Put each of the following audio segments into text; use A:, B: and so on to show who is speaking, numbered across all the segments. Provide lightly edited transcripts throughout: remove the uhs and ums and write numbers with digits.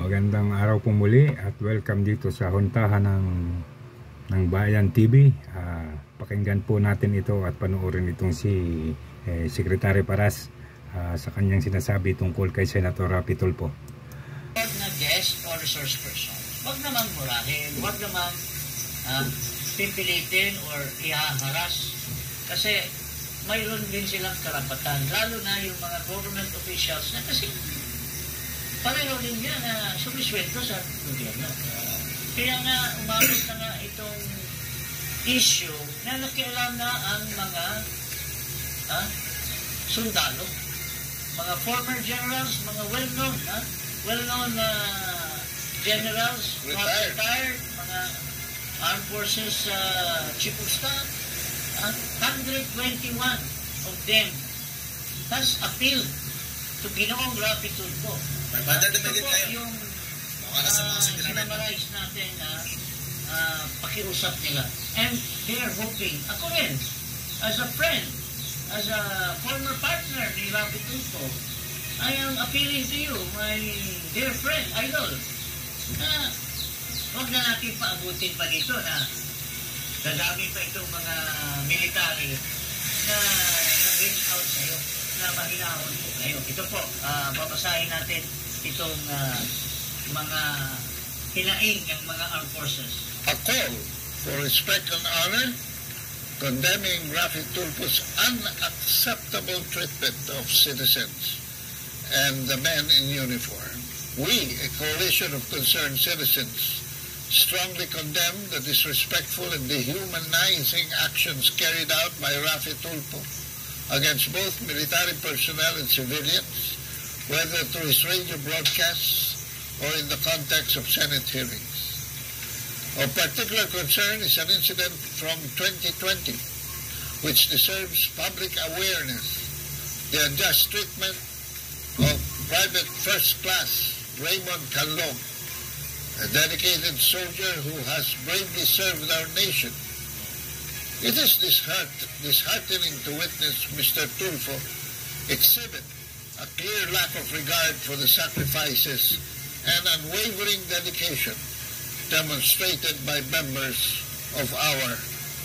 A: Magandang araw po muli at welcome dito sa Huntahan ng Bayan TV. Pakinggan po natin ito at panoorin itong si Secretary Paras sa kanyang sinasabi tungkol kay Senator Rapi Tulfo.
B: Na guest or resource person, wag naman murahin, wag naman pipilitin or ihaharas kasi mayroon din silang karapatan, lalo na yung mga government officials na kasi pareho din yan na sumisweldo sa gobyerno. Kaya nga umabot na nga itong issue na nakialam na ang mga sundalo, mga former generals, mga well-known generals, retired, mga armed forces chief of staff, 121 of them has appealed to Ginoong Rapi Tulfo. Ito po yung sinamarize natin na pakiusap nila. And they are hoping, ako rin, as a friend, as a former partner ni Rapi Tulfo, I am appealing to you, my dear friend, idol, na huwag na natin paabutin pa dito na dadami pa itong mga military na nag-reach out sa'yo, na mahinahon po kayo. Ito po, babasahin natin itong mga hinaing ng mga armed forces.
C: A call for respect and honor, condemning Rapi Tulfo's unacceptable treatment of citizens and the men in uniform. We, a coalition of concerned citizens, strongly condemn the disrespectful and dehumanizing actions carried out by Rapi Tulfo against both military personnel and civilians, whether through his radio broadcasts or in the context of Senate hearings. Of particular concern is an incident from 2020, which deserves public awareness: the unjust treatment of Private First Class Raymond Canlong, a dedicated soldier who has bravely served our nation. It is disheartening to witness Mr. Tulfo exhibit a clear lack of regard for the sacrifices and unwavering dedication demonstrated by members of our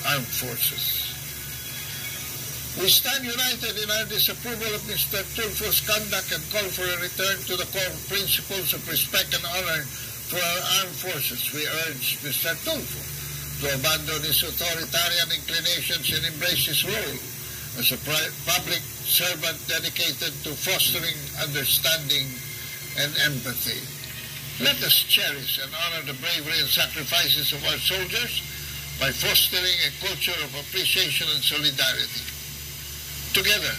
C: armed forces. We stand united in our disapproval of Mr. Tulfo's conduct and call for a return to the core principles of respect and honor for our armed forces. We urge Mr. Tulfo to abandon his authoritarian inclinations and embrace his role as a public servant dedicated to fostering understanding and empathy. Let us cherish and honor the bravery and sacrifices of our soldiers by fostering a culture of appreciation and solidarity. Together,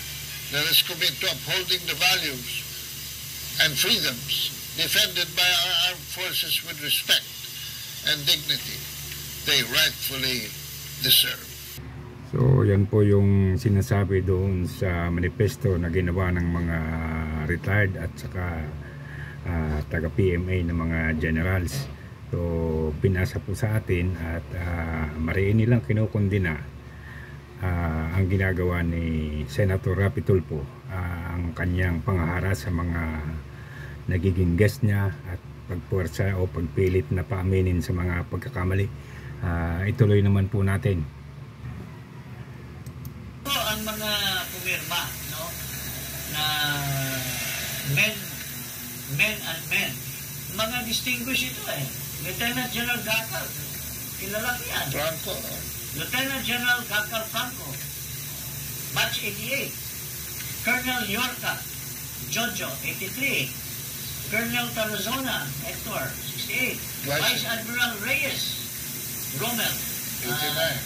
C: let us commit to upholding the values and freedoms defended by our armed forces with respect and dignity they rightfully deserve.
A: So yan po yung sinasabi doon sa manifesto na ginawa ng mga retired at saka taga-PMA ng mga generals. So pinasa po sa atin at mariin nilang kinukundina ang ginagawa ni Senator Rapi Tulfo, ang kanyang pangahara sa mga nagiging guest niya at pagpuwersa o pagpilit na paaminin sa mga pagkakamali. Ituloy naman po natin.
B: Ang mga pumirma, no, na men and men, mga distinguished ito Lieutenant General Gacal, kilala ko yan.
C: Franco.
B: Lieutenant General Gacal Franco, Batch 88. Colonel Yorka Jojo, 83. Colonel Tarazona Hector, 68. Vice Admiral Reyes Rommel,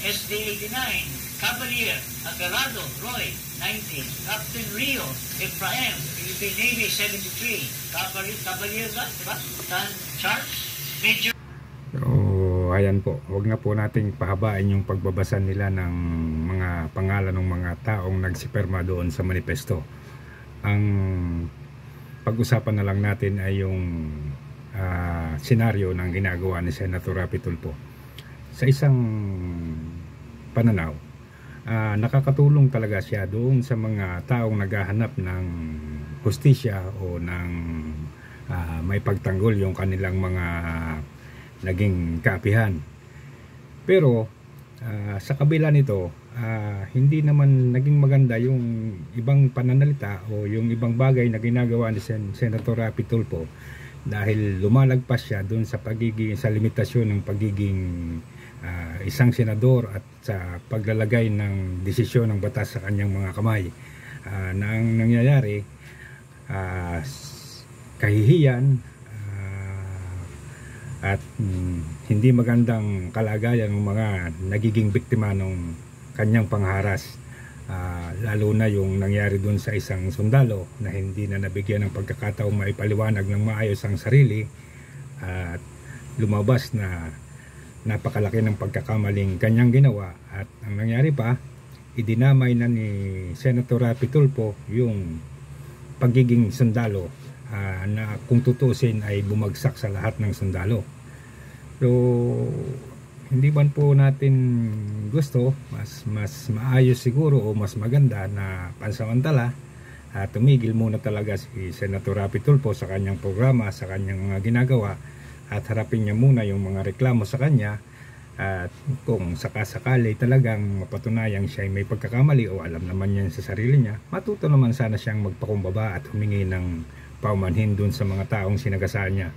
B: SD 89. Cavalier Agarado Roy, 90. Captain Rio Efraim, Philippine Navy, 73. Cavalier diba? Charles Major.
A: So ayan po, huwag na po nating pahabain yung pagbabasa nila ng mga pangalan ng mga taong nagsipirma doon sa manifesto. Ang pag-usapan na lang natin ay yung senaryo ng ginagawa ni Senator Rapi Tulfo. Sa isang pananaw, nakakatulong talaga siya doon sa mga taong naghahanap ng hustisya o ng may pagtanggol yung kanilang mga naging kaapihan. Pero sa kabila nito, hindi naman naging maganda yung ibang pananalita o yung ibang bagay na ginagawa ni Senator Rapi Tulfo, dahil lumalagpas siya doon sa limitasyon ng pagiging isang senador at sa paglalagay ng desisyon ng batas sa kanyang mga kamay. Na ang nangyayari, kahihiyan at hindi magandang kalagayan ng mga nagiging biktima ng kanyang pangharas, lalo na yung nangyari dun sa isang sundalo na hindi na nabigyan ng pagkakataong maipaliwanag ng maayos ang sarili, at lumabas na napakalaki ng pagkakamaling kanyang ginawa. At ang nangyari pa, idinamay na ni Senator Rapi Tulfo yung pagiging sundalo, na kung tutusin ay bumagsak sa lahat ng sundalo. So hindi man po natin gusto, mas maayos siguro o mas maganda na pansamantala tumigil muna talaga si Senator Rapi Tulfo sa kanyang programa, sa kanyang mga ginagawa, at harapin niya muna yung mga reklamo sa kanya. At kung sakasakali talagang mapatunayan siya ay may pagkakamali o alam naman niya sa sarili niya, matuto naman sana siyang magpakumbaba at humingi ng paumanhin dun sa mga taong sinagasaan niya.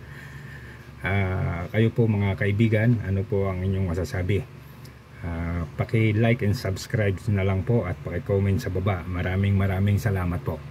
A: Kayo po mga kaibigan, ano po ang inyong masasabi? Paki-like and subscribe na lang po at paki-comment sa baba. Maraming salamat po.